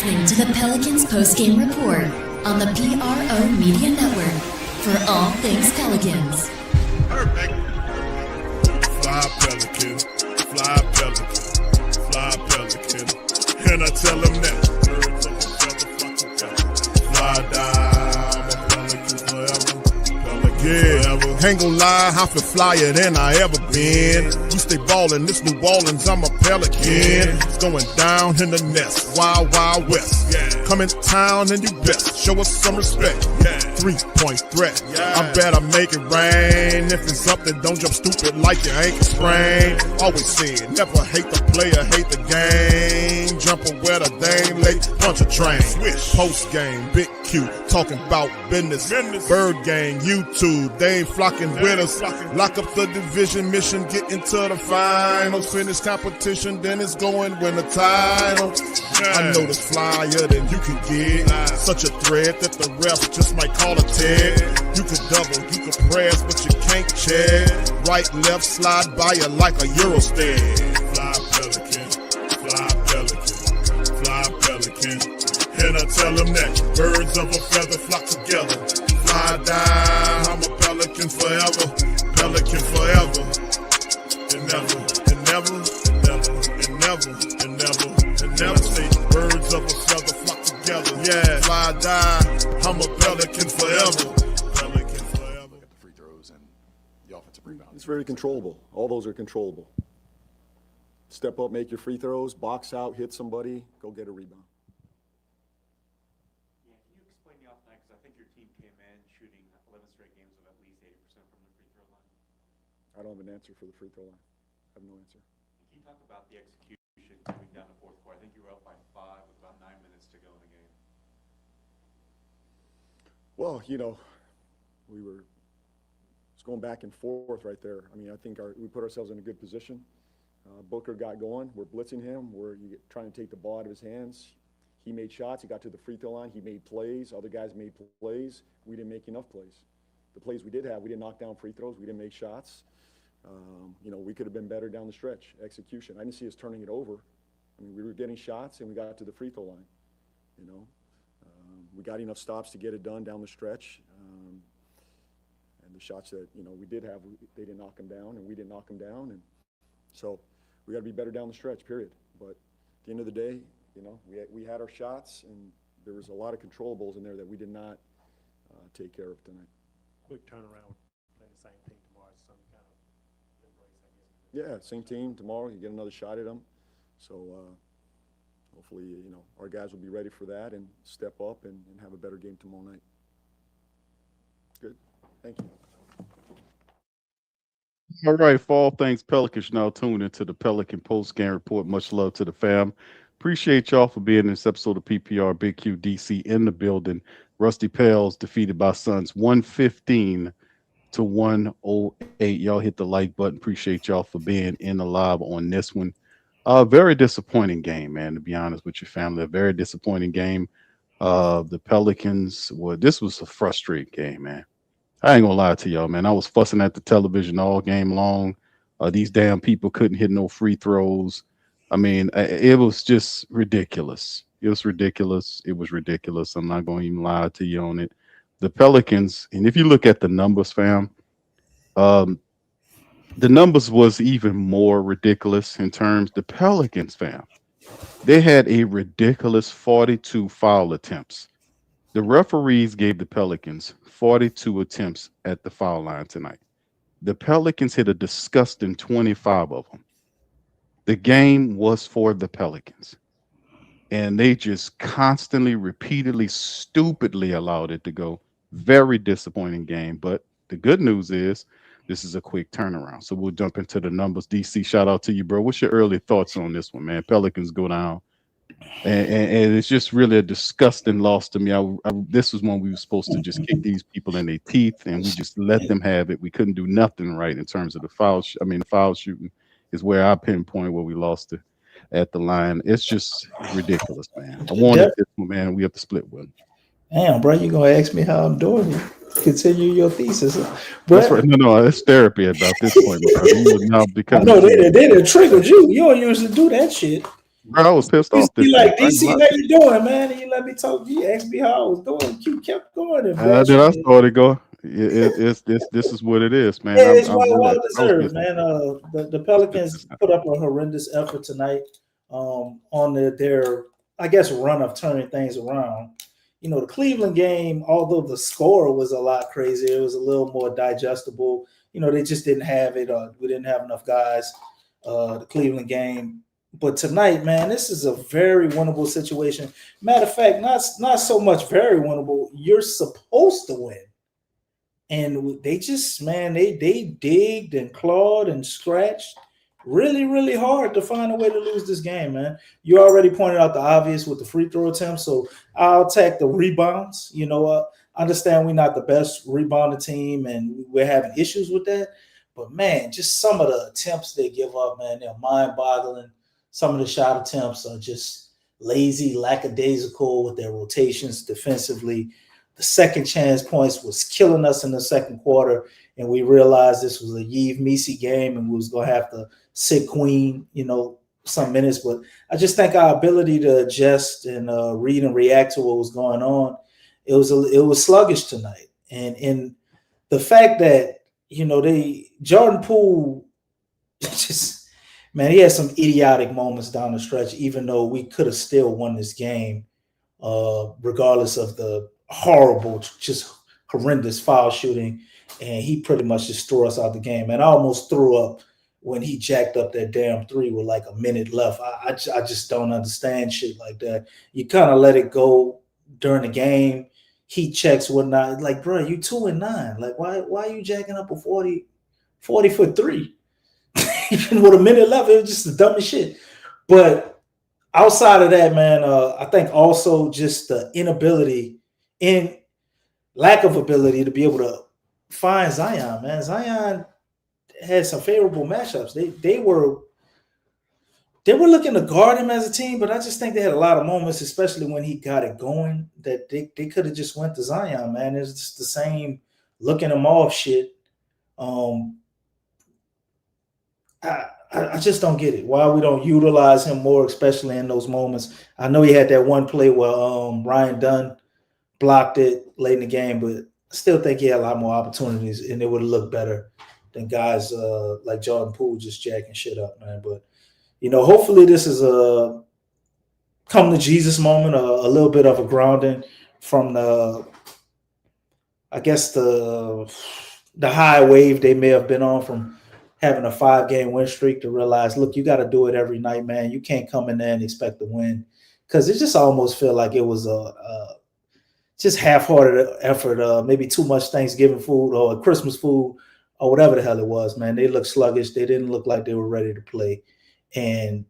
listening to the Pelicans postgame report on the PRO Media Network for all things Pelicans. Perfect. Fly Pelican, fly Pelican, fly Pelican. And I tell them that birds of a feather flock together. Fly down, I'm a Pelican forever. Pelican forever. Ain't gon' lie, I feel flyer than I ever been. We stay ballin', this New Orleans, I'm a Pelican. It's going down in the nest, wild, wild west. Come in town and do best, show us some respect. 3-point threat, I better make it rain. If it's up, then don't jump stupid like your ankle sprain. Always said, never hate the player, hate the game. Jumper where the dame late, bunch of train. Post game, big Q, talking about business. Bird gang, YouTube, they ain't flocking with us. Lock up the division mission, get into the finals. Finish competition, then it's going win the title. I know this flyer than you can get. Such a threat that the refs just might call a tag. You could double, you could press, but you can't check. Right, left, slide by you like a Eurostep. Fly Pelican, fly Pelican, fly Pelican. And I tell them that birds of a feather flock together. Fly down, I'm a Pelican forever, Pelican forever. And never, and never, and never, and never, and never, and never say birds of a feather flock together. Yeah, fly down, I'm a Pelican forever, Pelican forever. Look at the free throws and the offensive rebound. It's very controllable. All those are controllable. Step up, make your free throws, box out, hit somebody, go get a rebound. Yeah, can you explain the off night? Because I think your team came in shooting 11 straight games of at least 80% from the free throw line. I don't have an answer for the free throw line. I have no answer. Can you talk about the execution coming down the fourth quarter? I think you were up by 5 with about 9 minutes to go in the game. Well, you know, it's going back and forth right there. I mean, I think we put ourselves in a good position. Booker got going. We're blitzing him. We're trying to take the ball out of his hands. He made shots. He got to the free throw line. He made plays. Other guys made plays. We didn't make enough plays. The plays we did have, we didn't knock down free throws. We didn't make shots. You know, we could have been better down the stretch. Execution. I didn't see us turning it over. I mean, we were getting shots and we got to the free throw line. You know, we got enough stops to get it done down the stretch. And the shots that, you know, we did have, they didn't knock them down and we didn't knock them down. And so we got to be better down the stretch, period. But at the end of the day, you know, we had our shots and there was a lot of controllables in there that we did not take care of tonight. Quick turnaround, playing the same team tomorrow, some kind of embrace, I guess. Yeah, same team tomorrow. You get another shot at them. So hopefully, you know, our guys will be ready for that and step up and have a better game tomorrow night. Good. Thank you. All right, for all things Pelicans, now tuned into the Pelican post-game report. Much love to the fam. Appreciate y'all for being in this episode of PPR. Big Q DC in the building. Rusty Pels defeated by Suns 115 to 108. Y'all hit the like button. Appreciate y'all for being in the live on this one. Very disappointing game, man, to be honest with your family. A very disappointing game. The Pelicans, well, this was a frustrating game, man. I ain't gonna lie to y'all, man. I was fussing at the television all game long. These damn people couldn't hit no free throws. I mean, it was just ridiculous. It was ridiculous. It was ridiculous. I'm not going to even lie to you on it. The Pelicans, and if you look at the numbers, fam, the numbers was even more ridiculous in terms the Pelicans, fam. They had a ridiculous 42 foul attempts. The referees gave the Pelicans 42 attempts at the foul line tonight. The Pelicans hit a disgusting 25 of them. The game was for the Pelicans. And they just constantly, repeatedly, stupidly allowed it to go. Very disappointing game. But the good news is this is a quick turnaround. So we'll jump into the numbers. DC, shout out to you, bro. What's your early thoughts on this one, man? Pelicans go down. And it's just really a disgusting loss to me. This was when we were supposed to just kick these people in their teeth, and we just let them have it. We couldn't do nothing right in terms of the foul. The foul shooting is where I pinpoint where we lost it at the line. It's just ridiculous, man. I wanted this one, man. We have to split with. Damn, bro, you gonna ask me how I'm doing? Continue your thesis, bro. That's right. No, it's therapy about this point. Now because no, they done triggered you. You don't usually do that shit. Bro, I was pissed off this DC, game. like, DC, how you doing, man? And you let me talk. You asked me how I was doing. You kept going and Then I bashing me. started going. This is what it is, man. Yeah, it's I'm well really, I was deserved, pissed off. man. The I was pissed Pelicans off. put up a horrendous effort tonight on their I guess run of turning things around. You know, the Cleveland game, although the score was a lot crazier, it was a little more digestible. You know, they just didn't have it. We didn't have enough guys. The Cleveland game, but tonight, man, this is a very winnable situation. Matter of fact, not so much very winnable. You're supposed to win. And they just, man, they digged and clawed and scratched really, really hard to find a way to lose this game, man. You already pointed out the obvious with the free throw attempt, so I'll take the rebounds. You know, I understand we're not the best rebounding team, and we're having issues with that. But, man, just some of the attempts they give up, man, they're mind-boggling. Some of the shot attempts are just lazy, lackadaisical with their rotations defensively. The second chance points was killing us in the second quarter, and we realized this was a Yves Messi game, and we was going to have to sit Queen, you know, some minutes. But I just think our ability to adjust and read and react to what was going on, it was sluggish tonight. And the fact that, you know, Jordan Poole just, man, he had some idiotic moments down the stretch, even though we could have still won this game, regardless of the horrible, just horrendous foul shooting. And he pretty much just threw us out the game. And I almost threw up when he jacked up that damn three with like a minute left. I just don't understand shit like that. You kind of let it go during the game. Heat checks, whatnot. Like, bro, you 2-9. Like, why are you jacking up a 40-foot three? Even with a minute left, it was just the dumbest shit. But outside of that, man, I think also just the inability and lack of ability to be able to find Zion, man. Zion had some favorable matchups. They were looking to guard him as a team, but I just think they had a lot of moments, especially when he got it going, that they could have just went to Zion, man. It's just the same looking him off shit. I just don't get it. Why we don't utilize him more, especially in those moments. I know he had that one play where Ryan Dunn blocked it late in the game, but I still think he had a lot more opportunities, and it would have looked better than guys like Jordan Poole just jacking shit up, man. But, you know, hopefully this is a come to Jesus moment, a little bit of a grounding from the high wave they may have been on from having a 5-game win streak, to realize, look, you got to do it every night, man. You can't come in there and expect to win, because it just almost felt like it was a just half-hearted effort, maybe too much Thanksgiving food or Christmas food or whatever the hell it was, man. They looked sluggish. They didn't look like they were ready to play. And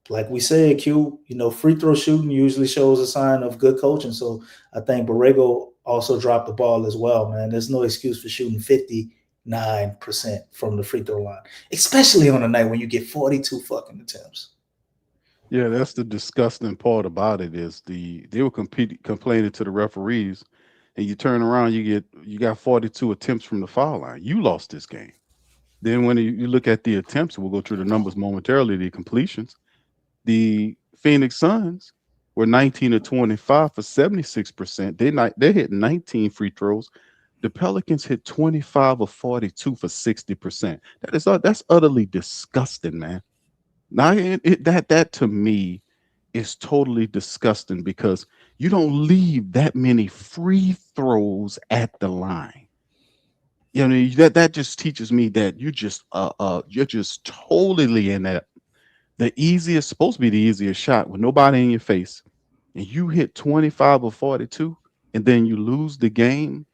like we said, Q, you know, free throw shooting usually shows a sign of good coaching. So I think Borrego also dropped the ball as well, man. There's no excuse for shooting 59% from the free throw line, especially on a night when you get 42 fucking attempts. Yeah, that's the disgusting part about it, is they were complaining to the referees, and you turn around, you got 42 attempts from the foul line. You lost this game. Then when you look at the attempts, we'll go through the numbers momentarily, the completions. The Phoenix Suns were 19 of 25 for 76%. They hit 19 free throws. The Pelicans hit 25 of 42 for 60%. That's utterly disgusting, man. Now that to me is totally disgusting, because you don't leave that many free throws at the line. You know, that just teaches me that you're just totally in that. Supposed to be the easiest shot with nobody in your face, and you hit 25 or 42, and then you lose the game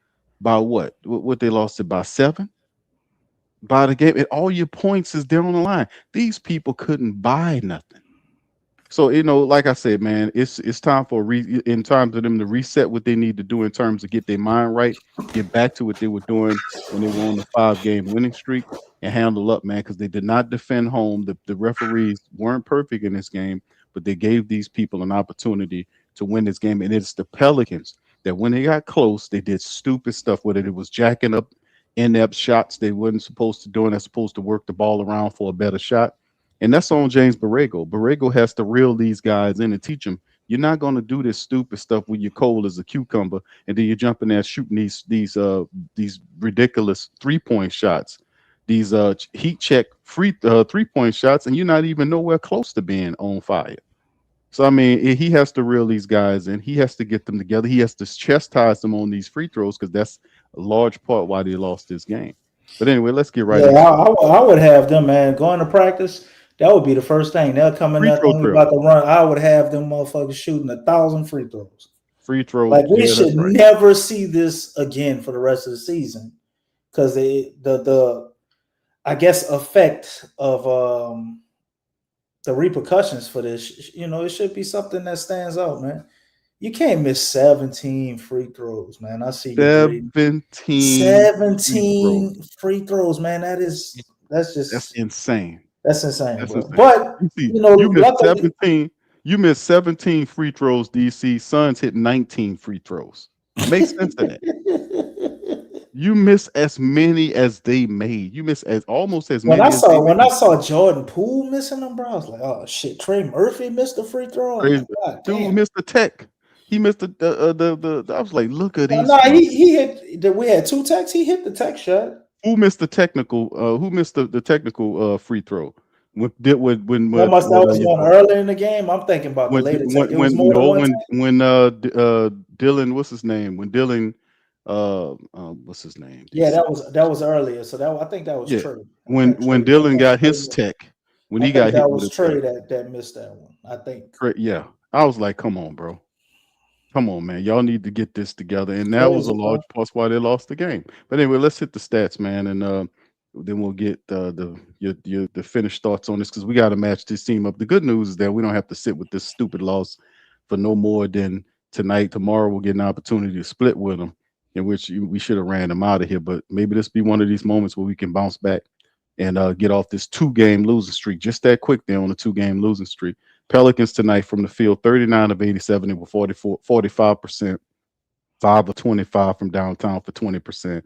by what they lost it by 7 by the game, and all your points is down the line. These people couldn't buy nothing. So, you know, like I said, man, it's time in time for them to reset what they need to do in terms of get their mind right, get back to what they were doing when they were on the 5-game winning streak, and handle up, man, because they did not defend home. The referees weren't perfect in this game, but they gave these people an opportunity to win this game. And it's the Pelicans that, when they got close, they did stupid stuff with it. It was jacking up inept shots they weren't supposed to do, and they're supposed to work the ball around for a better shot. And that's on James Borrego. Borrego has to reel these guys in and teach them. You're not going to do this stupid stuff when you're cold as a cucumber, and then you're jumping there shooting these ridiculous 3-point shots, these heat check free 3-point shots, and you're not even nowhere close to being on fire. So I mean, he has to reel these guys in. He has to get them together. He has to chastise them on these free throws because that's a large part why they lost this game. But anyway, let's get right Yeah, into I would have them, man, going to practice. That would be the first thing. They'll come in free there throw thinking drill. about to run. I would have them motherfuckers shooting 1,000 free throws. Free throws. Like we Yeah, should that's right. never see this again for the rest of the season, because the I guess effect of the repercussions for this, it should be something that stands out, man. You can't miss 17 free throws, man. I see you, 17 free throws, man. That's That's insane. That's insane, That's bro. insane. But You see, you missed luckily, 17. You missed 17 free throws. DC Suns hit 19 free throws. Makes sense of that. You miss as many as they made. You miss almost as many. When I saw Jordan Poole missing them, bro, I was like, oh shit. Trey Murphy missed the free throw. I'm like, God damn. Dude missed the tech. He missed the. I was like, look at these. No, he hit. We had 2 techs. He hit the tech shot. Who missed the technical? Who missed the technical free throw? When that was one early in the game. I'm thinking about the later tech. It was more than one tech. When Dylan, what's his name? When Dylan, what's his name? Yeah, that was earlier. So I think that was Trey. When Dylan got his tech, when he got hit, that was Trey that missed that one. I think. Yeah, I was like, come on, bro. Come on, man. Y'all need to get this together. And that was a large part why they lost the game. But anyway, let's hit the stats, man. And then we'll get the finished thoughts on this, because we got to match this team up. The good news is that we don't have to sit with this stupid loss for no more than tonight. Tomorrow we'll get an opportunity to split with them, in which we should have ran them out of here. But maybe this be one of these moments where we can bounce back and get off this 2-game losing streak. Just that quick there on the 2-game losing streak. Pelicans tonight from the field, 39 of 87. They were 45%, 5 of 25 from downtown for 20%.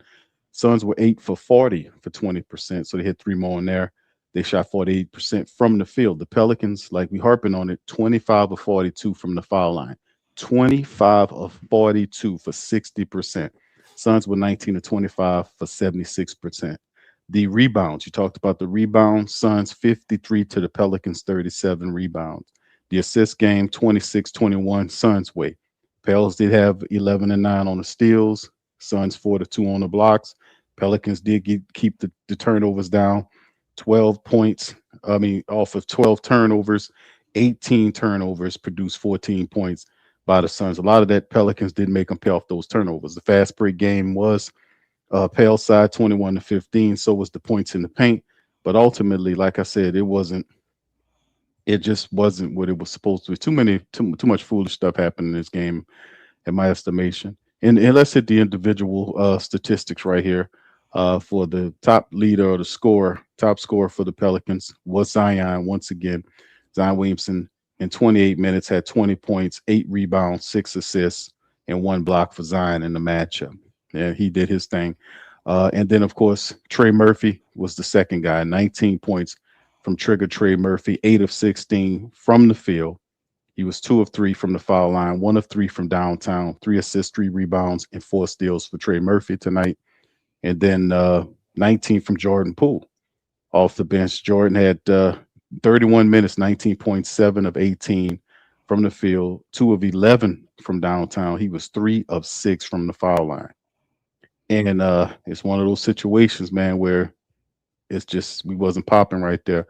Suns were 8 for 40 for 20%. So they hit 3 more in there. They shot 48% from the field. The Pelicans, like we harping on it, 25 of 42 from the foul line. 25 of 42 for 60%. Suns were 19 of 25 for 76%. The rebounds, you talked about the rebounds. Suns 53 to the Pelicans 37 rebounds. The assist game 26-21 Suns way. Pels did have 11 and 9 on the steals. Suns 4 to 2 on the blocks. Pelicans did keep the turnovers down. 12 points. Off of 12 turnovers, 18 turnovers produced 14 points by the Suns. A lot of that Pelicans didn't make them pay off those turnovers. The fast break game was Pale side 21 to 15. So was the points in the paint. But ultimately, like I said, it just wasn't what it was supposed to be. Too much foolish stuff happened in this game, in my estimation. And let's hit the individual statistics right here. For the top leader or top scorer for the Pelicans was Zion once again. Zion Williamson in 28 minutes had 20 points, 8 rebounds, 6 assists, and 1 block for Zion in the matchup. Yeah, he did his thing. And then, of course, Trey Murphy was the second guy, 19 points from trigger Trey Murphy, 8 of 16 from the field. He was 2 of 3 from the foul line, 1 of 3 from downtown, 3 assists, 3 rebounds, and 4 steals for Trey Murphy tonight. And then 19 from Jordan Poole off the bench. Jordan had 31 minutes, 19.7 of 18 from the field, 2 of 11 from downtown. He was 3 of 6 from the foul line. And it's one of those situations, man, where it's just we wasn't popping right there.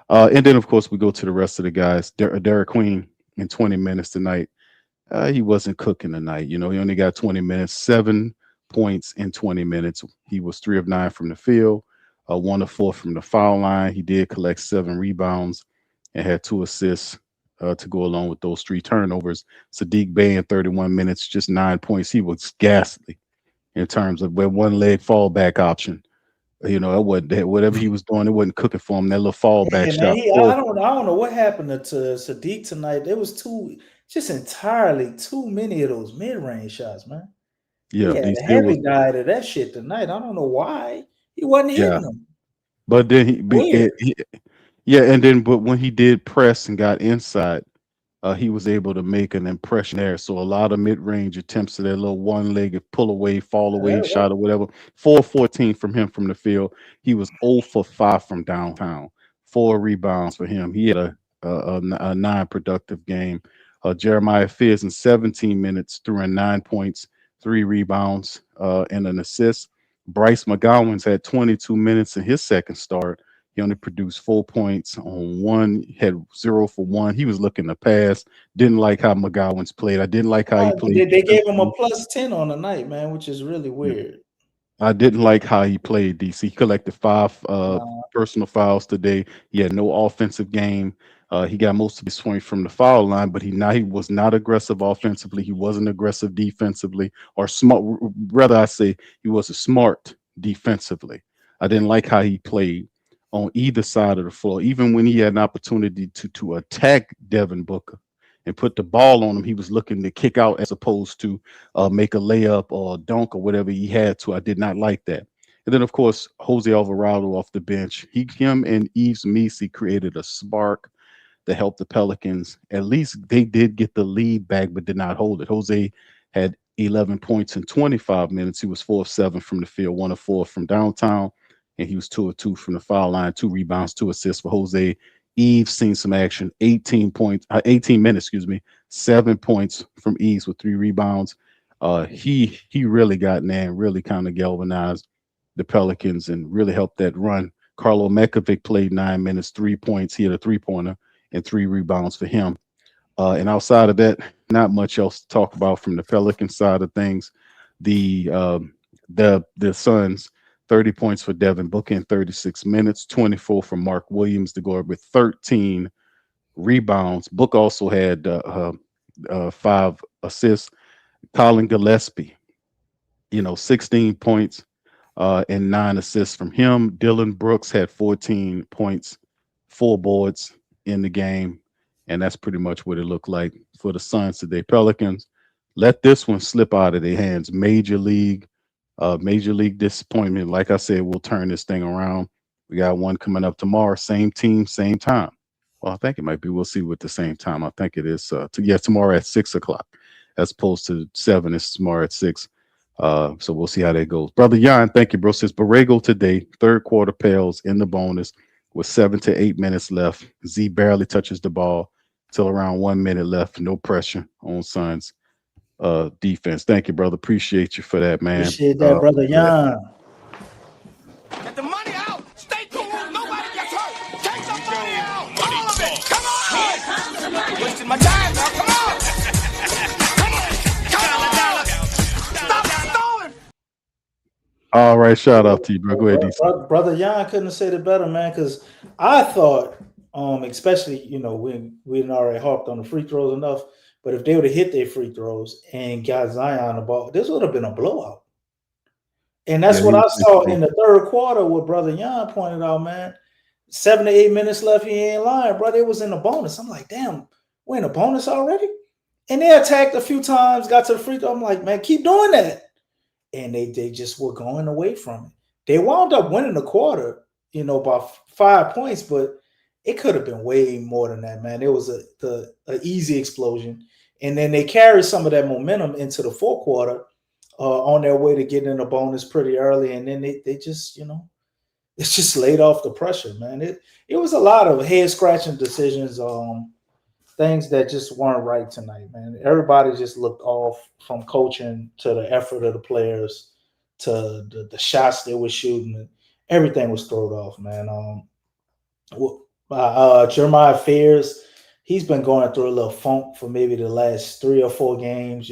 And then, of course, we go to the rest of the guys. Derek Queen in 20 minutes tonight. He wasn't cooking tonight. He only got 20 minutes, 7 points in 20 minutes. He was 3 of 9 from the field, 1 of 4 from the foul line. He did collect 7 rebounds and had 2 assists to go along with those 3 turnovers. Saddiq Bey in 31 minutes, just 9 points. He was ghastly in terms of where one leg fallback option. It wasn't whatever he was doing. It wasn't cooking for him. That little fallback shot. I don't know what happened to Saddiq tonight. There was entirely too many of those mid-range shots, man. Yeah, he heavy guy to that shit tonight. I don't know why he wasn't hitting them. But then Yeah, and then but when he did press and got inside, he was able to make an impression there. So a lot of mid-range attempts to that little one-legged pull away, fall away Yeah, shot or whatever. 4 14 from him from the field. He was 0 for 5 from downtown. 4 rebounds for him. He had a non-productive game. Jeremiah Fears in 17 minutes threw in 9 points, 3 rebounds, and an assist. Bryce McGowan's had 22 minutes in his second start. He only produced 4 points on one, had 0 for 1. He was looking to pass. Didn't like how McGowan's played. I didn't like how he played they gave him a defensively. +10 on the night, man, which is really Yeah. weird. I didn't like how he played, DC. He collected 5 Nah, personal fouls today. He had no offensive game. He got most of his points from the foul line, but he was not aggressive offensively. He wasn't aggressive defensively, or smart. Rather, I say he was smart defensively. I didn't like how he played on either side of the floor. Even when he had an opportunity to attack Devin Booker and put the ball on him, he was looking to kick out as opposed to make a layup or a dunk or whatever he had to. I did not like that. And then, of course, Jose Alvarado off the bench. Him and Yves Missi created a spark that helped the Pelicans. At least they did get the lead back, but did not hold it. Jose had 11 points in 25 minutes. He was 4 of 7 from the field, 1 of 4 from downtown, and he was 2 of 2 from the foul line, 2 rebounds, 2 assists for Jose. Eves seen some action, 18 points, 18 minutes, 7 points from Eves with 3 rebounds. He really got in there and really kind of galvanized the Pelicans and really helped that run. Carlo Mekovic played 9 minutes, 3 points. He had a 3-pointer and 3 rebounds for him. And outside of that, not much else to talk about from the Pelican side of things. The Suns, 30 points for Devin Booker in 36 minutes, 24 for Mark Williams to go up with 13 rebounds. Book also had 5 assists. Colin Gillespie, 16 points and 9 assists from him. Dylan Brooks had 14 points, 4 boards in the game. And that's pretty much what it looked like for the Suns today. Pelicans let this one slip out of their hands. Major league disappointment. Like I said, we'll turn this thing around. We got one coming up tomorrow. Same team, same time. Well, I think it might be. We'll see what the same time. I think it is. Tomorrow at 6:00, as opposed to 7. It's tomorrow at 6. So we'll see how that goes. Brother Jan, thank you, bro. Says Borrego today, third quarter Pels in the bonus with 7 to 8 minutes left. Z barely touches the ball till around 1 minute left. No pressure on Suns defense. Thank you, brother. Appreciate you for that, man. appreciate that, brother Jan. Get the money out. Stay cool. Nobody gets hurt. Take the money out. All of it. Come on. You're wasting my time now. Come on. Come on. Stop stalling. All right, shout out to you, bro. Go ahead, DC. Brother Jan couldn't have said it better, man, because I thought, especially, we didn't already harped on the free throws enough, but if they would have hit their free throws and got Zion the ball, this would have been a blowout. And that's what I saw in the third quarter, what Brother Jan pointed out, man. 7 to 8 minutes left, he ain't lying, brother. It was in the bonus. I'm like, damn, we're in the bonus already? And they attacked a few times, got to the free throw. I'm like, man, keep doing that. And they just were going away from it. They wound up winning the quarter, by 5 points, but it could have been way more than that, man. It was an easy explosion. And then they carried some of that momentum into the fourth quarter on their way to getting in the bonus pretty early. And then they just, it's just laid off the pressure, man. It was a lot of head-scratching decisions, things that just weren't right tonight, man. Everybody just looked off, from coaching to the effort of the players to the shots they were shooting. Everything was thrown off, man. Jeremiah Fears, he's been going through a little funk for maybe the last 3 or 4 games.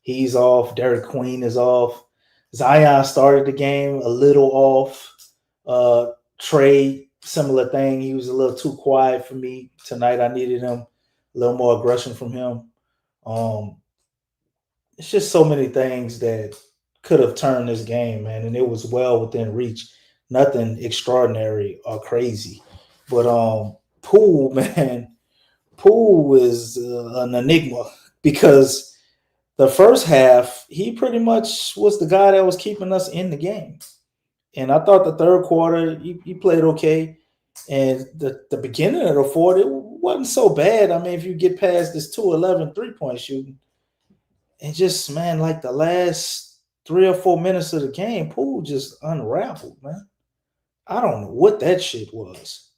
He's off. Derek Queen is off. Zion started the game a little off. Trey, similar thing. He was a little too quiet for me tonight. I needed him a little more aggression from him. It's just so many things that could have turned this game, man, and it was well within reach. Nothing extraordinary or crazy. But Poole, man, Poole is an enigma, because the first half, he pretty much was the guy that was keeping us in the game. And I thought the third quarter, he played okay. And the beginning of the fourth, it wasn't so bad. I mean, if you get past this 2-11 3-point shooting, and just, man, like the last 3 or 4 minutes of the game, Poole just unraveled, man. I don't know what that shit was.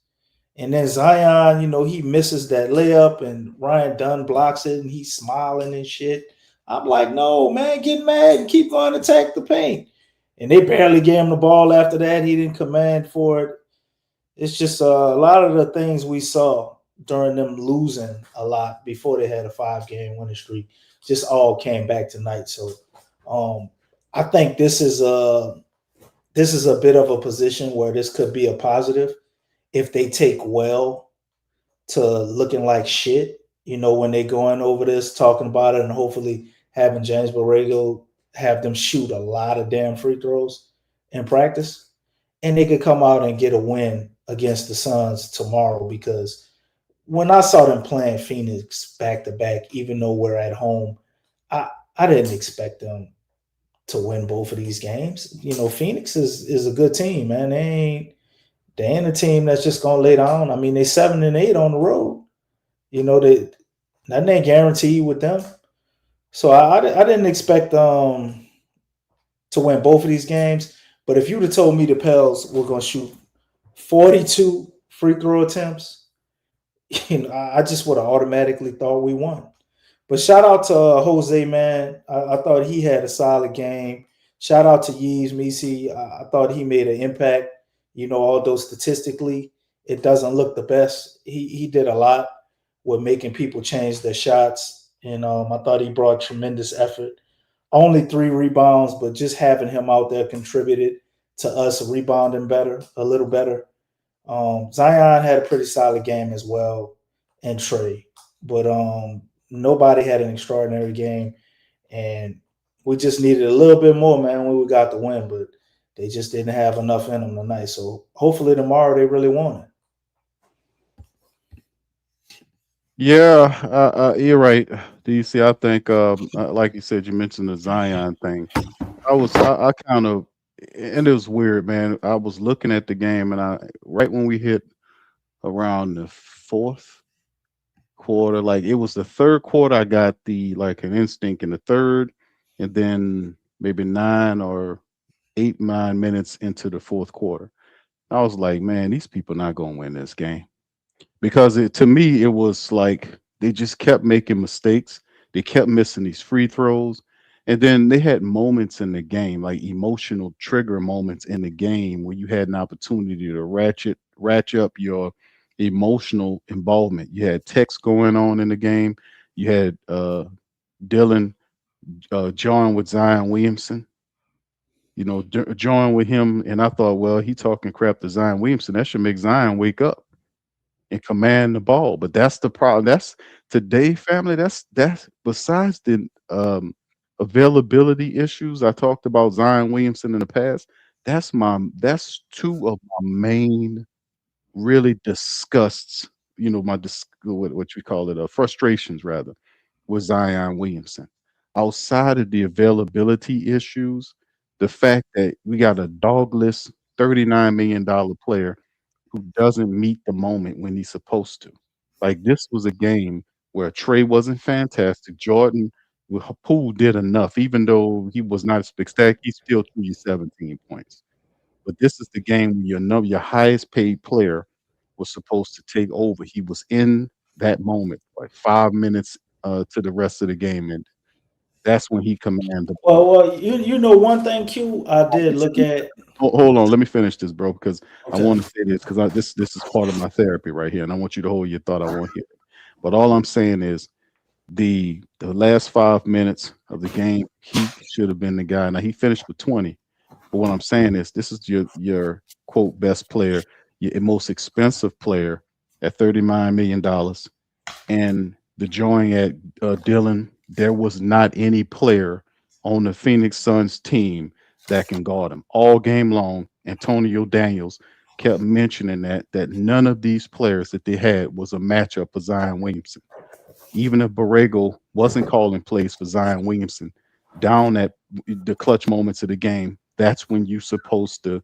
And then Zion, he misses that layup and Ryan Dunn blocks it and he's smiling and shit. I'm like, no, man, get mad and keep going to attack the paint. And they barely gave him the ball after that. He didn't command for it. It's just a lot of the things we saw during them losing a lot before they had a 5-game winning streak just all came back tonight. So I think this is a bit of a position where this could be a positive if they take well to looking like shit, when they going over this, talking about it, and hopefully having James Borrego have them shoot a lot of damn free throws in practice, and they could come out and get a win against the Suns tomorrow. Because when I saw them playing Phoenix back-to-back, even though we're at home, I didn't expect them to win both of these games. Phoenix is a good team, man. They ain't a team that's just gonna lay down. I mean, they 7-8 on the road. That ain't guaranteed with them. So I didn't expect to win both of these games. But if you'd have told me the Pels were gonna shoot 42 free throw attempts, I just would have automatically thought we won. But shout out to Jose, man. I thought he had a solid game. Shout out to Yves Misi. I thought he made an impact. Although statistically it doesn't look the best, he did a lot with making people change their shots. And I thought he brought tremendous effort. Only 3 rebounds, but just having him out there contributed to us rebounding a little better. Zion had a pretty solid game as well, and Trey. But nobody had an extraordinary game, and we just needed a little bit more, man, when we got the win, but they just didn't have enough in them tonight. So hopefully tomorrow they really want it. Yeah, you're right, DC. I think, like you said, you mentioned the Zion thing. I kind of, and it was weird, man. I was looking at the game, and right when we hit around the fourth quarter, like it was the third quarter, I got an instinct in the third, and then maybe 9 minutes into the fourth quarter, I was like, man, these people not gonna win this game. Because to me, it was like they just kept making mistakes. They kept missing these free throws. And then they had moments in the game, like emotional trigger moments in the game where you had an opportunity to ratchet up your emotional involvement. You had text going on in the game. You had Dylan join with Zion Williamson. Join with him, and I thought, well, he talking crap to Zion Williamson. That should make Zion wake up and command the ball. But that's the problem. That's today, family. That's besides the availability issues I talked about Zion Williamson in the past. That's 2 of my main really disgusts. What we call it, frustrations rather, with Zion Williamson. Outside of the availability issues, the fact that we got a dogless $39 million player who doesn't meet the moment when he's supposed to. Like this was a game where Trey wasn't fantastic. Jordan Poole did enough, even though he was not spectacular. He still threw you 17 points. But this is the game when your highest paid player was supposed to take over. He was in that moment, like 5 minutes to the rest of the game, and that's when he commanded the ball. Well, you know one thing, Q, I did look at. Hold on, let me finish this, bro, because Okay. I want to say this because this is part of my therapy right here, and I want you to hold your thought. I won't hear it, but all I'm saying is the last 5 minutes of the game, he should have been the guy. Now he finished with 20, but what I'm saying is this is your quote best player, your most expensive player at $39 million, and the join at Dylan. There was not any player on the Phoenix Suns team that can guard him all game long. Antonio Daniels kept mentioning that none of these players that they had was a matchup for Zion Williamson. Even if Borrego wasn't calling plays for Zion Williamson, down at the clutch moments of the game, that's when you're supposed to,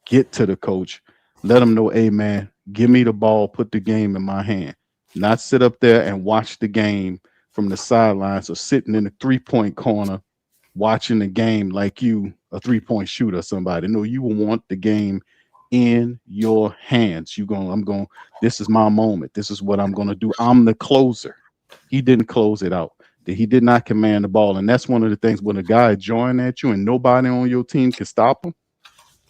get to the coach. Let them know, hey man, give me the ball, put the game in my hand. Not sit up there and watch the game from the sidelines or sitting in the 3-point corner watching the game like you a 3-point shooter or somebody. No, you will want the game in your hands. This is my moment. This is what I'm gonna do. I'm the closer. He didn't close it out. He did not command the ball. And that's one of the things when a guy join at you and nobody on your team can stop him,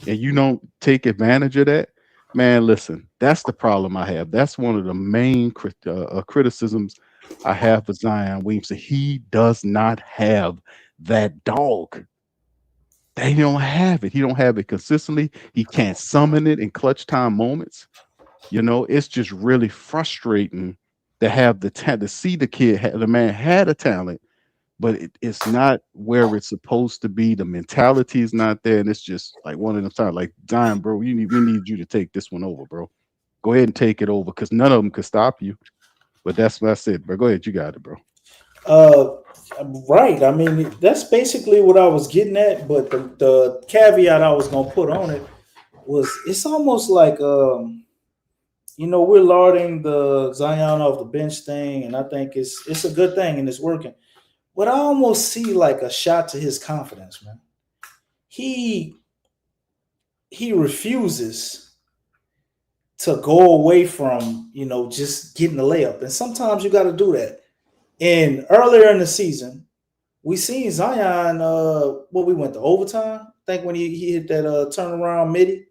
and you don't take advantage of that, man, listen, that's the problem I have. That's one of the main criticisms I have for Zion Williamson. He does not have that dog. They don't have it. He don't have it consistently. He can't summon it in clutch time moments. It's just really frustrating to have to see the man had a talent, but it's not where it's supposed to be. The mentality is not there, and it's just like one of them times. Like, Zion, bro, we need you to take this one over, bro. Go ahead and take it over, because none of them could stop you. But that's what I said, bro. Go ahead, you got it, bro. Right. I mean, that's basically what I was getting at. But the caveat I was gonna put on it was it's almost like we're lauding the Zion off the bench thing, and I think it's a good thing and it's working. But I almost see like a shot to his confidence, man. He refuses to go away from, just getting the layup. And sometimes you got to do that. And earlier in the season, we seen Zion, we went to overtime. I think when he hit that turnaround midi,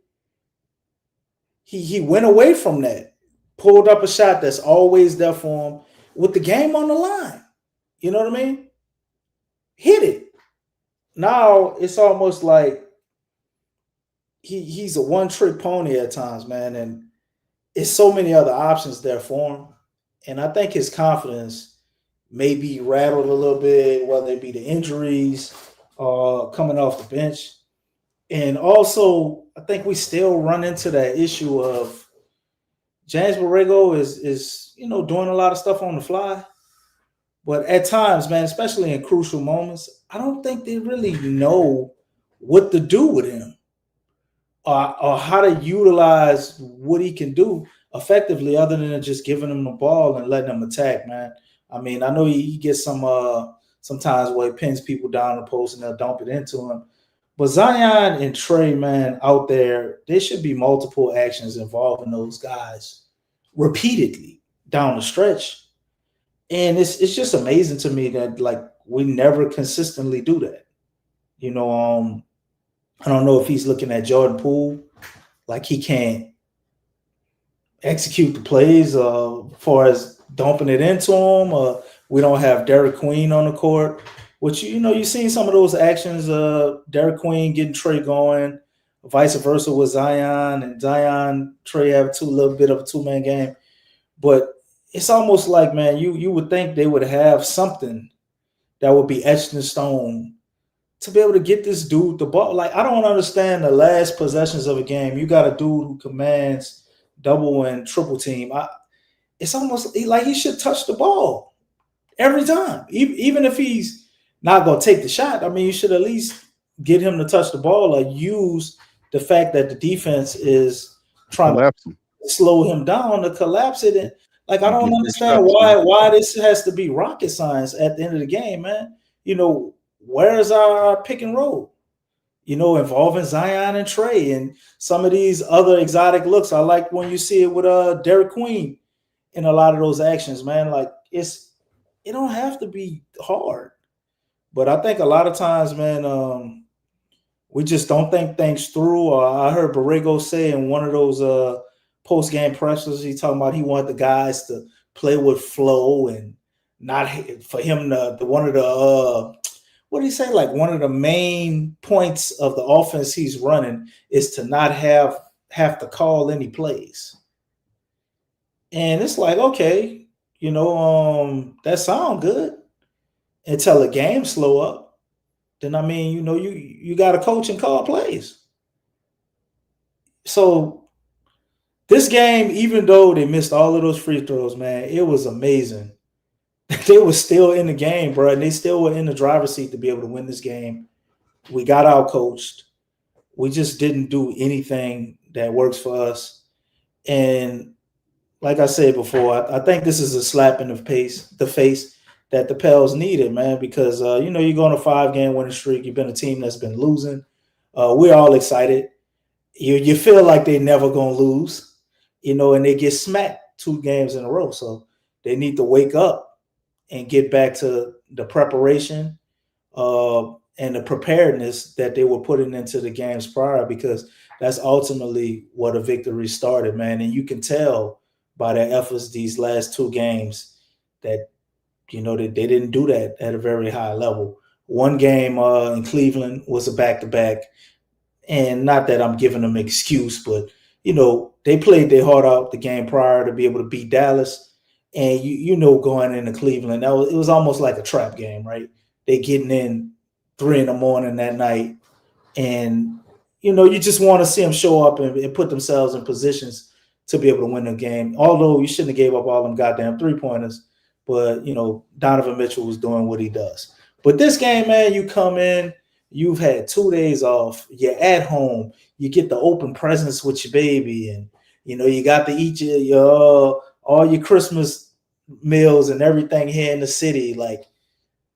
he went away from that, pulled up a shot that's always there for him with the game on the line. You know what I mean? Hit it. Now it's almost like he's a one-trick pony at times, man, and it's so many other options there for him. And I think his confidence may be rattled a little bit, whether it be the injuries coming off the bench. And also, I think we still run into that issue of James Borrego is doing a lot of stuff on the fly. But at times, man, especially in crucial moments, I don't think they really know what to do with him or how to utilize what he can do effectively other than just giving him the ball and letting him attack, man. I mean, I know he gets sometimes where he pins people down the post and they'll dump it into him. But Zion and Trey, man, out there, there should be multiple actions involving those guys repeatedly down the stretch. And it's just amazing to me that, like, we never consistently do that. I don't know if he's looking at Jordan Poole, like he can't execute the plays as far as dumping it into him. We don't have Derek Queen on the court, which, you've seen some of those actions, Derek Queen getting Trey going, vice versa with Zion, and Zion, Trey have a little bit of a two-man game. But it's almost like, man, you would think they would have something that would be etched in stone to be able to get this dude the ball. Like, I don't understand the last possessions of a game. You got a dude who commands double and triple team. It's almost like he should touch the ball every time, even if he's not going to take the shot. I mean, you should at least get him to touch the ball or use the fact that the defense is trying to slow him down to collapse it. And like, I don't understand why this has to be rocket science at the end of the game, man. Where's our pick and roll? Involving Zion and Trey and some of these other exotic looks. I like when you see it with Derek Queen in a lot of those actions, man. Like, it don't have to be hard. But I think a lot of times, man, we just don't think things through. I heard Borrego say in one of those post-game pressers, he talking about he wanted the guys to play with flow and not for him to one of the what did he say? Like, one of the main points of the offense he's running is to not have to call any plays. And it's like, okay, that sounds good until the game slow up. Then, I mean, you got to coach and call plays. So this game, even though they missed all of those free throws, man, it was amazing. They were still in the game, bro, and they still were in the driver's seat to be able to win this game. We got out-coached. We just didn't do anything that works for us. And like I said before, I think this is a slap in the face that the Pels needed, man, because you know, you go on a 5-game winning streak. You've been a team that's been losing. We're all excited. You feel like they're never gonna lose, you know, and they get smacked 2 games in a row. So they need to wake up and get back to the preparation and the preparedness that they were putting into the games prior, because that's ultimately what a victory started, man. And you can tell by their efforts these last 2 games that, you know, they didn't do that at a very high level. One game in Cleveland was a back-to-back, and not that I'm giving them an excuse, but, you know, they played their heart out the game prior to be able to beat Dallas. And, you know, going into Cleveland, it was almost like a trap game, right? They getting in 3 a.m. that night. And, you know, you just want to see them show up and put themselves in positions to be able to win the game. Although you shouldn't have gave up all them goddamn 3-pointers. But, you know, Donovan Mitchell was doing what he does. But this game, man, you come in, you've had 2 days off, you're at home, you get to open presents with your baby, and, you know, you got to eat your all your Christmas meals and everything here in the city, like,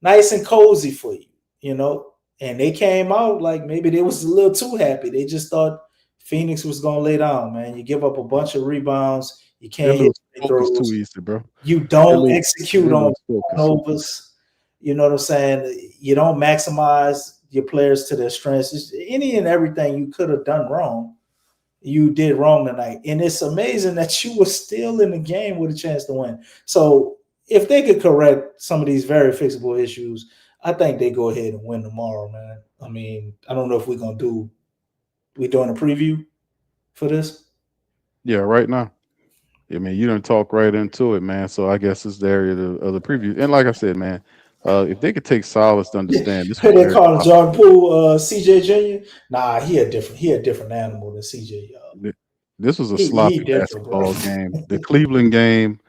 nice and cozy for you, you know. And they came out like maybe they was a little too happy. They just thought Phoenix was gonna lay down, man. You give up a bunch of rebounds, you can't hit free Focus throws, too easy, bro. you don't execute on focus. turnovers. You know what I'm saying? You don't maximize your players to their strengths. It's any and everything you could have done wrong, you did wrong tonight. And it's amazing that you were still in the game with a chance to win. So if they could correct some of these very fixable issues, I think they go ahead and win tomorrow, man. I mean, I don't know if we're doing a preview for this. Yeah, right now. I mean, you didn't talk right into it, man. So I guess it's the area of the preview. And like I said, man, if they could take solace to understand this, Who they call Jordan Poole, CJ Jr. Nah, he a different animal than CJ. This was a sloppy basketball game. The Cleveland game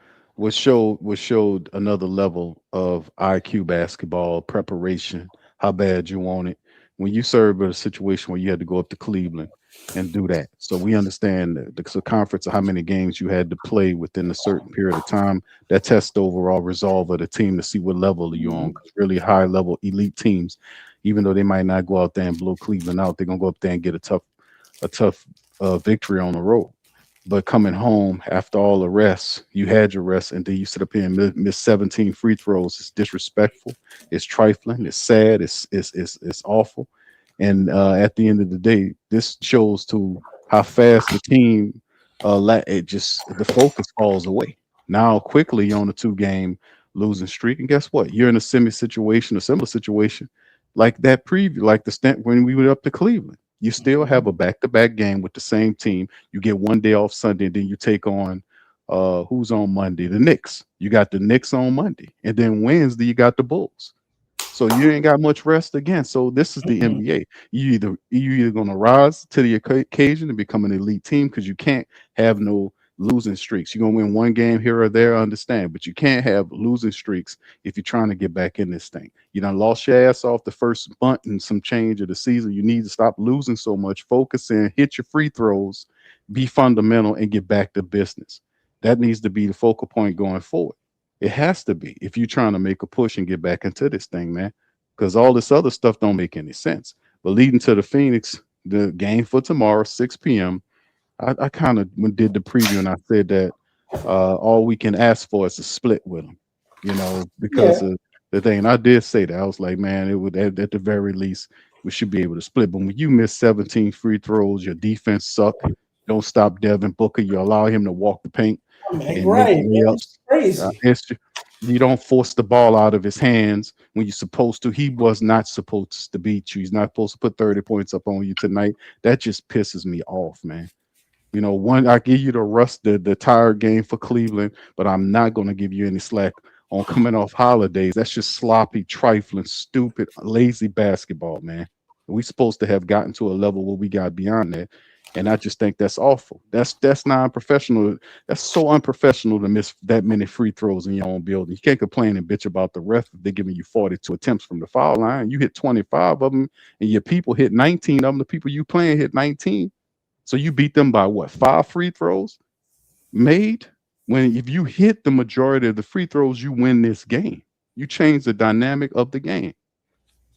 showed another level of IQ basketball preparation, how bad you want it. When you serve a situation where you had to go up to Cleveland and do that. So we understand the circumference of how many games you had to play within a certain period of time. That tests the overall resolve of the team to see what level you're on. Because really high level elite teams, even though they might not go out there and blow Cleveland out, they're gonna go up there and get a tough victory on the road. But coming home after all the rest, you had your rest, and then you sit up here and miss 17 free throws. It's disrespectful. It's trifling. It's sad. It's awful. And at the end of the day, this shows to how fast the team the focus falls away. Now quickly on a 2-game losing streak, and guess what? You're in a similar situation, like that preview, like when we went up to Cleveland. You still have a back-to-back game with the same team. You get 1 day off Sunday, and then you take on who's on Monday? The Knicks. You got the Knicks on Monday, and then Wednesday you got the Bulls. So you ain't got much rest again. So this is the NBA. You either gonna rise to the occasion and become an elite team, because you can't have no losing streaks. You're gonna win 1 game here or there, I understand, but you can't have losing streaks if you're trying to get back in this thing. You done lost your ass off the first month and some change of the season. You need to stop losing so much, focus in, hit your free throws, be fundamental, and get back to business. That needs to be the focal point going forward. It has to be if you're trying to make a push and get back into this thing, man, because all this other stuff don't make any sense. But leading to the game for tomorrow, 6 p.m., I kind of did the preview, and I said that all we can ask for is a split with them, you know, because of the thing. And I did say that. I was like, man, it would at the very least we should be able to split. But when you miss 17 free throws, your defense suck. Don't stop Devin Booker. You allow him to walk the paint. Man, right, it's crazy. You don't force the ball out of his hands when you're supposed to. He was not supposed to beat you. He's not supposed to put 30 points up on you tonight. That just pisses me off, man. You know, I give you the tired game for Cleveland, but I'm not going to give you any slack on coming off holidays. That's just sloppy, trifling, stupid, lazy basketball, man. We're supposed to have gotten to a level where we got beyond that. And I just think that's awful. That's non-professional. That's so unprofessional to miss that many free throws in your own building. You can't complain and bitch about the ref if they're giving you 42 attempts from the foul line. You hit 25 of them, and your people hit 19 of them. The people you playing hit 19. So you beat them by what? 5 free throws made? When if you hit the majority of the free throws, you win this game. You change the dynamic of the game.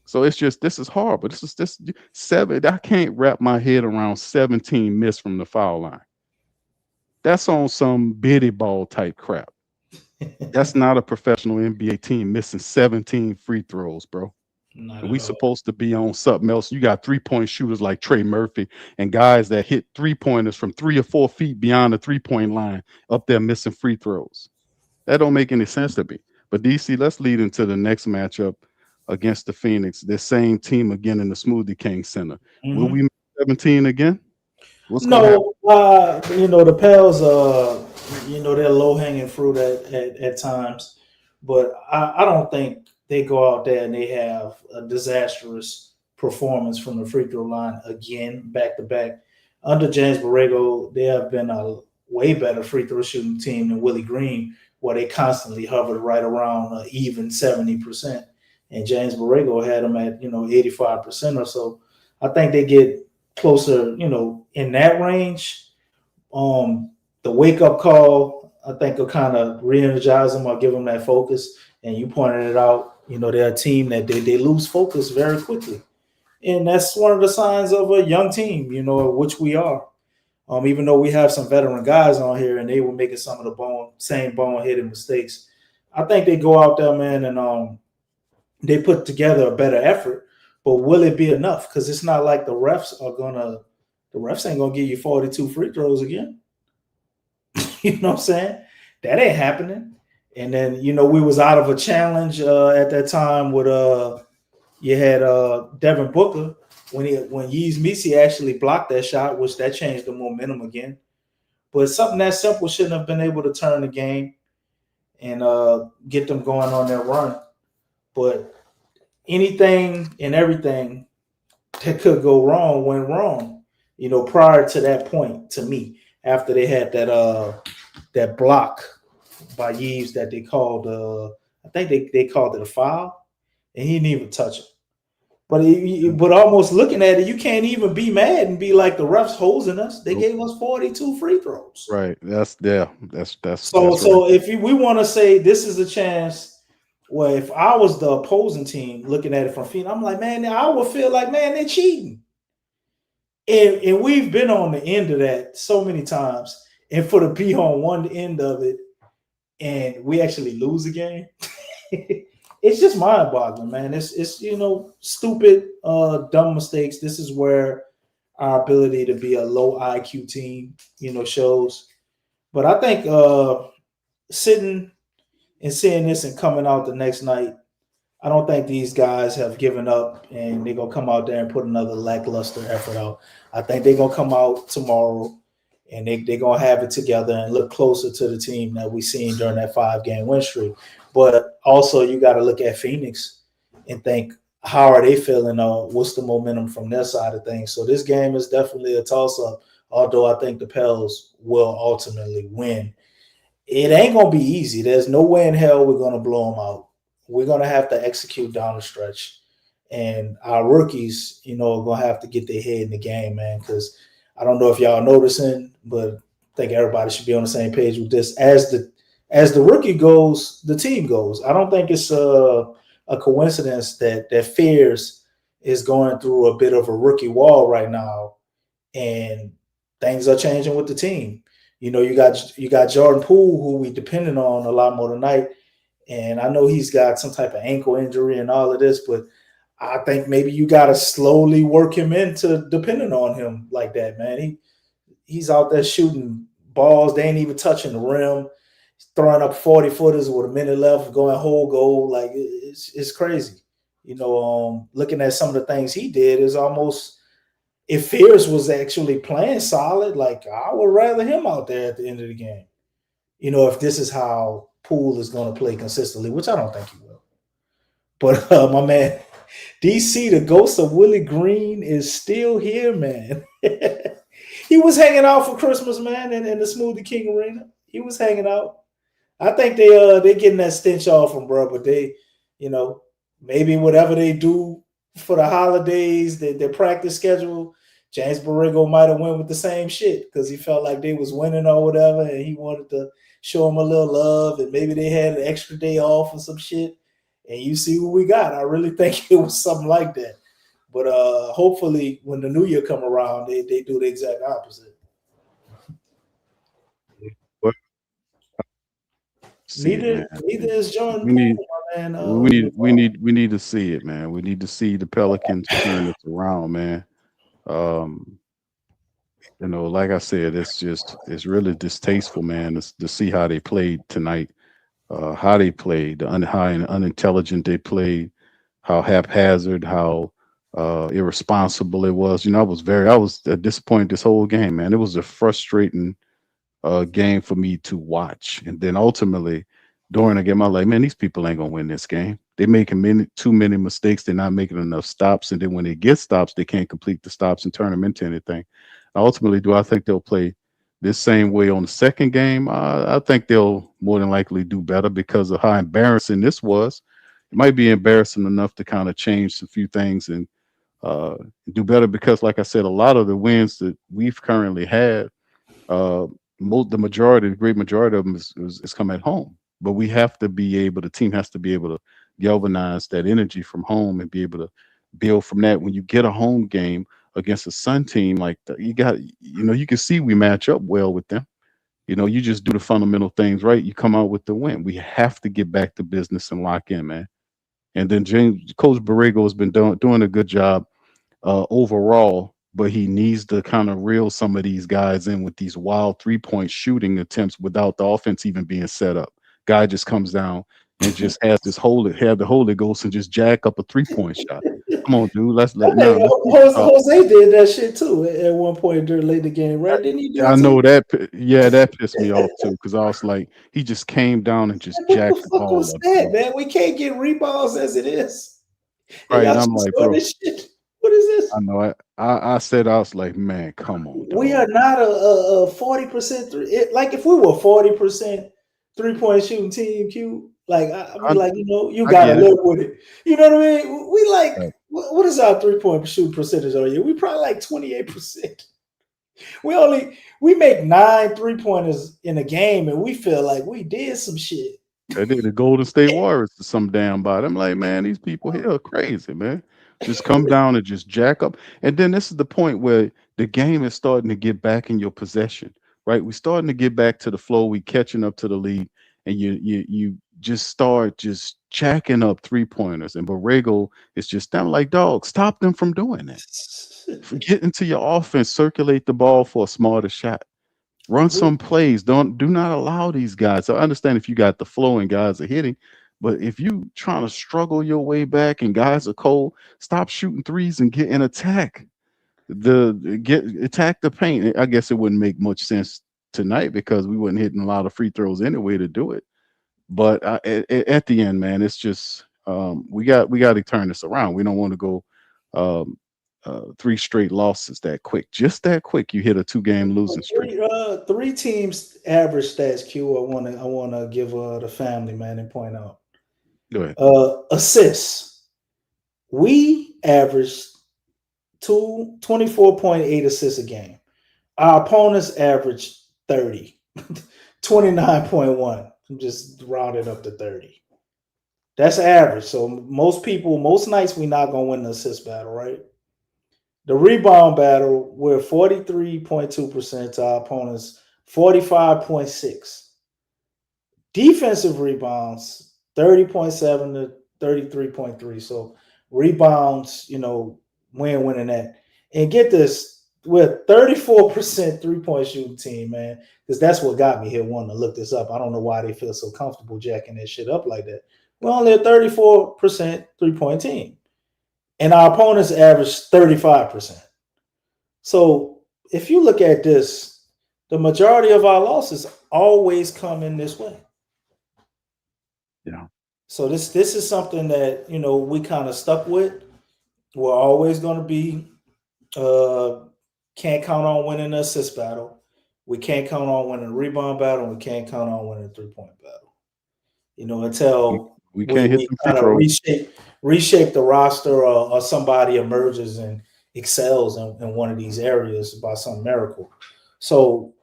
So it's just, this is horrible. This 7. I can't wrap my head around 17 missed from the foul line. That's on some bitty ball type crap. That's not a professional NBA team missing 17 free throws, bro. We supposed to be on something else. You got 3-point shooters like Trey Murphy and guys that hit 3-pointers from 3 or 4 feet beyond the 3-point line up there missing free throws. That don't make any sense to me. But DC, let's lead into the next matchup against the Phoenix. This same team again in the Smoothie King Center. Mm-hmm. Will we make 17 again? The Pels, they're low hanging fruit at times, but I don't think they go out there and they have a disastrous performance from the free throw line again, back to back. Under James Borrego, they have been a way better free throw shooting team than Willie Green, where they constantly hovered right around even 70%. And James Borrego had them at 85% or so. I think they get closer, in that range. The wake up call, I think, will kind of re-energize them or give them that focus. And you pointed it out. They're a team that they lose focus very quickly. And that's one of the signs of a young team, which we are. Even though we have some veteran guys on here and they were making some of the same bone-hitting mistakes. I think they go out there, man, and they put together a better effort. But will it be enough? Because it's not like the refs ain't going to give you 42 free throws again. You know what I'm saying? That ain't happening. And then, we was out of a challenge at that time with you had Devin Booker when Yves Missi actually blocked that shot, which that changed the momentum again. But something that simple shouldn't have been able to turn the game and get them going on their run. But anything and everything that could go wrong went wrong, prior to that point, to me, after they had that block by Yves that they called, I think they called it a foul, and he didn't even touch it. But almost looking at it, you can't even be mad and be like, the refs hosing us. They gave us 42 free throws. Right. That's so. So if we want to say this is a chance, well, if I was the opposing team looking at it from Phoenix, I'm like, man, I would feel like, man, they're cheating. And we've been on the end of that so many times. And for to be on one end of it and we actually lose a game, it's just mind-boggling, man. It's stupid, dumb mistakes. This is where our ability to be a low IQ team, shows. But I think sitting and seeing this and coming out the next night, I don't think these guys have given up and they're going to come out there and put another lackluster effort out. I think they're going to come out tomorrow and they're going to have it together and look closer to the team that we seen during that 5-game win streak. But also you got to look at Phoenix and think, how are they feeling? What's the momentum from their side of things? So this game is definitely a toss-up, although I think the Pels will ultimately win. It ain't going to be easy. There's no way in hell we're going to blow them out. We're going to have to execute down the stretch. And our rookies, are going to have to get their head in the game, man, because I don't know if y'all noticing, but I think everybody should be on the same page with this. As the rookie goes, the team goes. I don't think it's a coincidence that Fears is going through a bit of a rookie wall right now, and things are changing with the team. You got Jordan Poole, who we depended on a lot more tonight, and I know he's got some type of ankle injury and all of this, but I think maybe you got to slowly work him into depending on him like that, man. He's out there shooting balls. They ain't even touching the rim. He's throwing up 40-footers with a minute left, going whole goal. Like, it's crazy. Looking at some of the things he did is almost, if Fears was actually playing solid, like, I would rather him out there at the end of the game. If this is how Poole is going to play consistently, which I don't think he will. But my man, DC, the ghost of Willie Green, is still here, man. He He was hanging out for Christmas, man, in the Smoothie King Arena. He was hanging out. I think they getting that stench off him, bro. But they, maybe whatever they do for the holidays, their practice schedule, James Borrego might have went with the same shit because he felt like they was winning or whatever, and he wanted to show them a little love, and maybe they had an extra day off or some shit. And you see what we got. I really think it was something like that. But hopefully when the new year come around, they do the exact opposite. Neither is Jordan Poole, my man. We need to see it, man. We need to see the Pelicans turn this around, man. Like I said, it's really distasteful, man, to see how they played tonight, how they played, how unintelligent they played, how haphazard, how irresponsible it was. I was disappointed this whole game, man. It was a frustrating game for me to watch. And then ultimately during the game, I'm like, man, these people ain't gonna win this game. They're making too many mistakes. They're not making enough stops. And then when they get stops, they can't complete the stops and turn them into anything. Ultimately, do I think they'll play this same way on the second game? I think they'll more than likely do better because of how embarrassing this was. It might be embarrassing enough to kind of change a few things and do better because, like I said, a lot of the wins that we've currently had, the great majority of them is come at home. But we have to be able, the team has to be able to galvanize that energy from home and be able to build from that. When you get a home game against a Sun team like that, you can see we match up well with them. You just do the fundamental things right, you come out with the win. We have to get back to business and lock in, man. And then Coach Borrego has been doing a good job overall, but he needs to kind of reel some of these guys in with these wild 3-point shooting attempts without the offense even being set up. Guy just comes down and just has the Holy Ghost and just jack up a 3-point shot. Come on, dude. Jose did that shit too at one point during late the game, right? Didn't he? I know that. Yeah, that pissed me off too because I was like, he just came down and just jacked the ball up. That, man? We can't get rebounds as it is. Right, and I'm like, bro, this shit. What is this? I know. I said, I was like, man, come on. Dog. We are not a 40%. Like if we were 40% 3-point shooting team, Q. Like you gotta live with it. You know what I mean? We like what is our 3-point shooting percentage on you? We probably like 28%. We make 9 3-pointers in a game, and we feel like we did some shit. They did the Golden State Warriors to some damn body. I'm like, man, these people here are crazy, man. Just come down and just jack up. And then this is the point where the game is starting to get back in your possession, right? We're starting to get back to the flow. We catching up to the lead, and you just start just jacking up 3-pointers. And Borrego is just down like, dog, stop them from doing that. Get into your offense, circulate the ball for a smarter shot. Run some plays. Do not allow these guys. I understand if you got the flow and guys are hitting, but if you trying to struggle your way back and guys are cold, stop shooting threes and get an attack. Attack the paint. I guess it wouldn't make much sense tonight because we wasn't hitting a lot of free throws anyway to do it. But at the end, man, it's just we got to turn this around. We don't want to go 3 straight losses that quick. Just that quick, you hit a 2-game losing streak. 3 teams average stats. Q. I wanna give the family, man, and point out. Go ahead. Assists. We averaged 24.8 assists a game. Our opponents averaged 30, 29.1. I'm just rounding up to 30. That's average. So most nights we're not gonna win the assist battle, right? The rebound battle, we're 43.2% to our opponents, 45.6. Defensive rebounds, 30.7 to 33.3. So rebounds, we're winning that. And get this, we're 34% 3-point shooting team, man, because that's what got me here wanting to look this up. I don't know why they feel so comfortable jacking that shit up like that. We're only a 34% 3-point team. And our opponents average 35%. So if you look at this, the majority of our losses always come in this way. Yeah. So this is something that, we kind of stuck with. We're always going to be can't count on winning the assist battle. We can't count on winning the rebound battle. And we can't count on winning the 3-point battle. You know, until We can't hit we them free kind of throws. reshape the roster, or somebody emerges and excels in one of these areas by some miracle. So,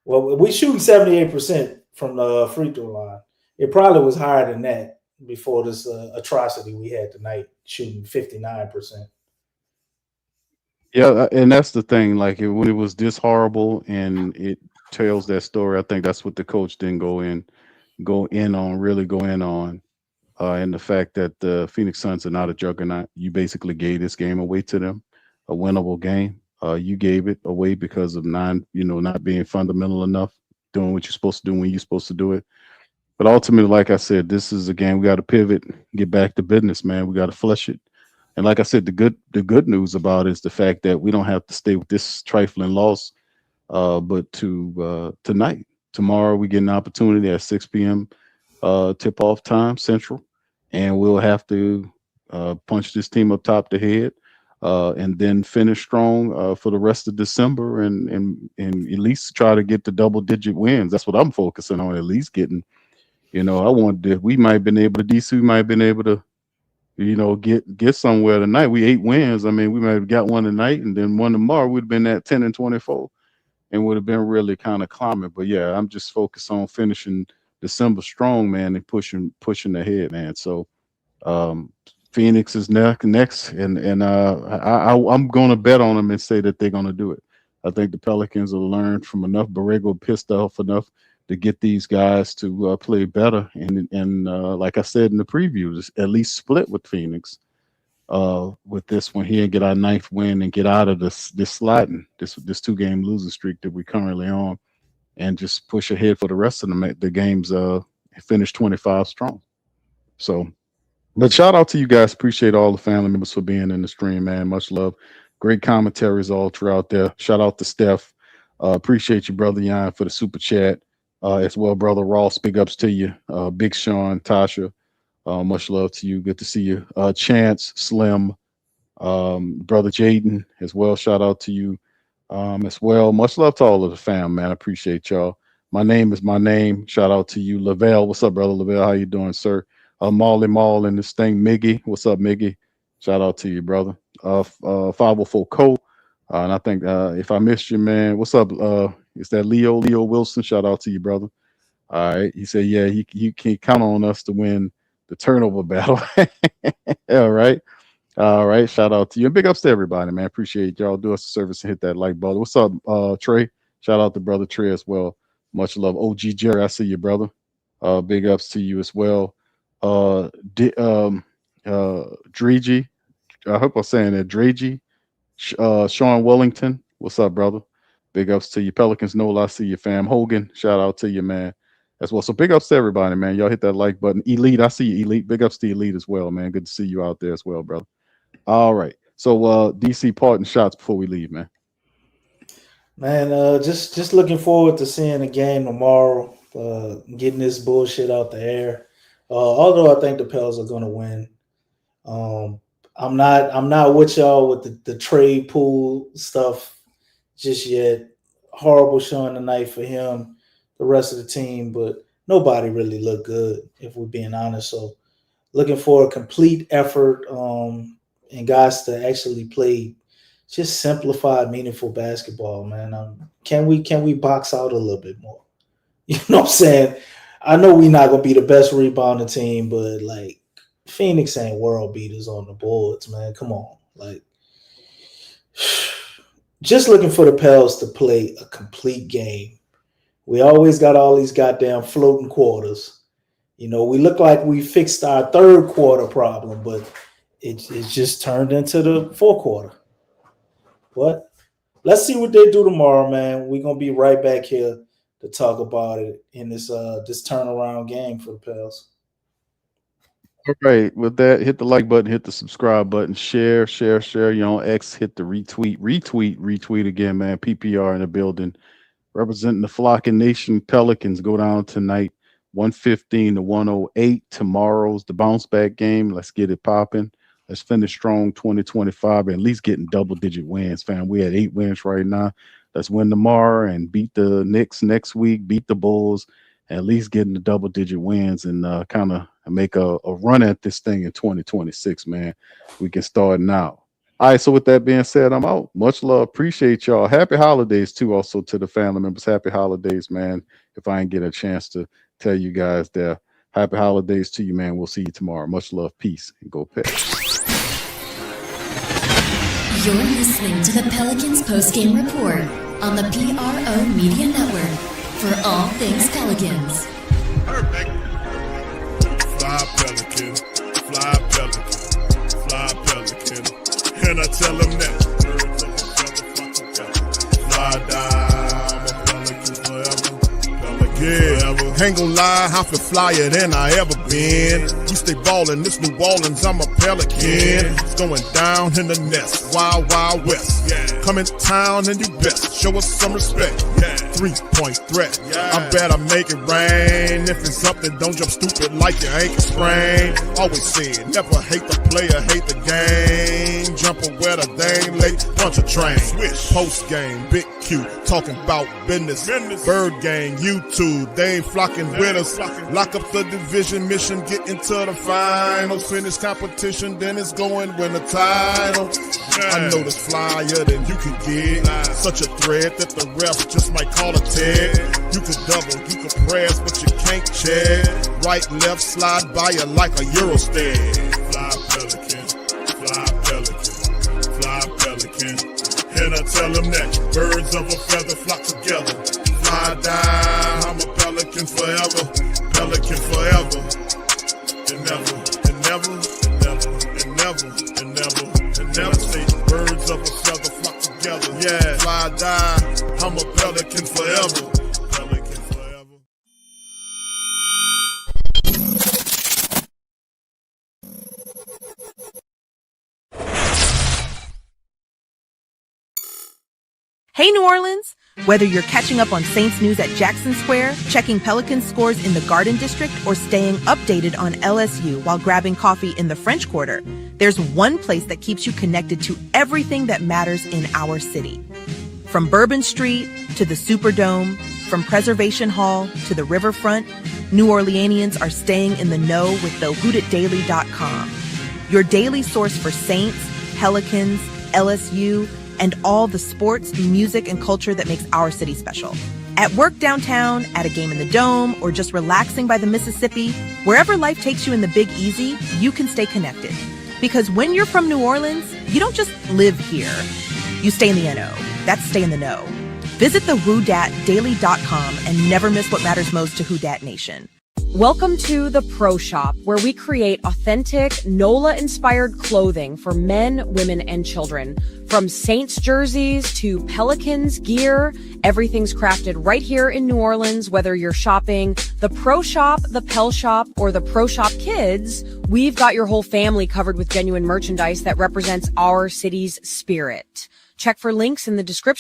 well, we shooting 78% from the free throw line. It probably was higher than that before this atrocity we had tonight, shooting 59%. Yeah, and that's the thing. Like when it was this horrible, and it tells that story. I think that's what the coach didn't really go in on, and the fact that the Phoenix Suns are not a juggernaut. You basically gave this game away to them, a winnable game. You gave it away because of not being fundamental enough, doing what you're supposed to do when you're supposed to do it. But ultimately, like I said, this is a game we got to pivot, get back to business, man. We got to flush it. And like I said, the good news about it is the fact that we don't have to stay with this trifling loss, but to tonight, tomorrow we get an opportunity at 6 p.m. Tip off time Central, and we'll have to punch this team up top the head, and then finish strong for the rest of December, and at least try to get the double digit wins. That's what I'm focusing on, at least getting. I wanted to. We might have been able to DC. We might have been able to get somewhere tonight. We 8 wins. I mean, we might have got one tonight and then one tomorrow. We'd have been at 10-24 and would have been really kind of climbing. But yeah, I'm just focused on finishing December strong, man, and pushing ahead, man. So Phoenix is next, and I'm gonna bet on them and say that they're gonna do it. I think the Pelicans will learn from enough. Borrego pissed off enough to get these guys to play better, and like I said in the preview, just at least split with Phoenix with this one here and get our 9th win and get out of this sliding this 2-game losing streak that we're currently on, and just push ahead for the rest of the games. Finish 25 strong. So, but shout out to you guys. Appreciate all the family members for being in the stream, man. Much love. Great commentaries all throughout there. Shout out to Steph. Appreciate you, brother Yan, for the super chat. As well, brother Ross, big ups to you. Big Sean, Tasha, much love to you. Good to see you. Chance, Slim, brother Jaden, as well. Shout out to you as well. Much love to all of the fam, man. I appreciate y'all. My name is my name. Shout out to you, Lavelle. What's up, brother Lavelle? How you doing, sir? Marley Mall and this thing, Miggy. What's up, Miggy? Shout out to you, brother. 504 Co. And I think if I missed you, man, what's up? Is that Leo Wilson? Shout out to you, brother. All right. He said, yeah, you can count on us to win the turnover battle. All right. All right. Shout out to you. And big ups to everybody, man. Appreciate y'all. Do us a service and hit that like button. What's up, Trey? Shout out to brother Trey as well. Much love. OG Jerry, I see you, brother. Big ups to you as well. Dregy. I hope I'm saying that. Dregy. Sean Wellington, what's up, brother? Big ups to you. Pelicans Nola, I see you, fam. Hogan, shout out to you, man, as well. So big ups to everybody, man. Y'all hit that like button. Elite, I see you, Elite. Big ups to Elite as well, man. Good to see you out there as well, brother. All right. So DC parting shots before we leave, man. Man, just looking forward to seeing the game tomorrow, getting this bullshit out the air. Although I think the Pels are gonna win. I'm not with y'all with the trade Poole stuff just yet. Horrible showing tonight for him, the rest of the team, but nobody really looked good, if we're being honest. So looking for a complete effort, and guys to actually play just simplified, meaningful basketball, man. Can we box out a little bit more? You know what I'm saying? I know we're not gonna be the best rebounding team, but like Phoenix ain't world beaters on the boards, man. Come on. Like, just looking for the Pels to play a complete game. We always got all these goddamn floating quarters. We look like we fixed our third quarter problem, but it just turned into the fourth quarter. But let's see what they do tomorrow, man. We're gonna be right back here to talk about it in this turnaround game for the Pels. All right. With that, hit the like button, hit the subscribe button, share. You on X, hit the retweet again, man. PPR in the building, representing the Flocking Nation. Pelicans go down tonight, 115-108. Tomorrow's the bounce back game. Let's get it popping. Let's finish strong 2025 and at least getting double-digit wins, fam. We had 8 wins right now. Let's win tomorrow and beat the Knicks next week, beat the Bulls, and at least getting the double-digit wins and kind of make a run at this thing in 2026, man. We can start now. All right, so with that being said, I'm out. Much love. Appreciate y'all. Happy holidays, too, also to the family members. Happy holidays, man. If I ain't get a chance to tell you guys that, happy holidays to you, man. We'll see you tomorrow. Much love, peace, and go Pels. You're listening to the Pelicans postgame report on the PRO Media Network for all things Pelicans. Perfect. Fly Pelican, fly Pelican, fly Pelican. And I tell them that. Fly down, I'm a Pelican forever. Pelican forever. Ain't gon' lie, I feel flyer than I ever been. We stay ballin', this New Orleans, I'm a Pelican. It's going down in the nest, wild, wild west. Come in town and you best show us some respect. 3-point threat, I better make it rain. If it's something, don't jump stupid like your ankle sprain. Always said, never hate the player, hate the game. Jumping where the dame late, bunch of train. Post game, big Q, talking about business. Bird gang, YouTube, they ain't flocking with us. Lock up the division mission, get into the finals. Finish competition, then it's going win the title. I know this flyer than you can get. Such a threat that the refs just might call a tag. You could double, you could press, but you can't check. Right, left, slide by you like a Eurostag. Fly Pelican, fly Pelican, fly Pelican. And I tell them that birds of a feather flock together. Fly down, I'm a Pelican forever, Pelican forever. And never, and never, and never, and never, and never, and never say birds of a feather flock together. Yeah, fly down, I'm a Pelican forever, Pelican forever. Hey, New Orleans! Whether you're catching up on Saints news at Jackson Square, checking Pelicans scores in the Garden District, or staying updated on LSU while grabbing coffee in the French Quarter, there's one place that keeps you connected to everything that matters in our city. From Bourbon Street to the Superdome, from Preservation Hall to the Riverfront, New Orleanians are staying in the know with thewhodatdaily.com. Your daily source for Saints, Pelicans, LSU, and all the sports, music, and culture that makes our city special. At work downtown, at a game in the Dome, or just relaxing by the Mississippi, wherever life takes you in the Big Easy, you can stay connected. Because when you're from New Orleans, you don't just live here. You stay in the NO. That's stay in the know. Visit thewhodatdaily.com and never miss what matters most to Who Dat Nation. Welcome to the Pro Shop, where we create authentic NOLA-inspired clothing for men, women, and children. From Saints jerseys to Pelicans gear, everything's crafted right here in New Orleans. Whether you're shopping the Pro Shop, the Pel Shop, or the Pro Shop Kids, we've got your whole family covered with genuine merchandise that represents our city's spirit. Check for links in the description.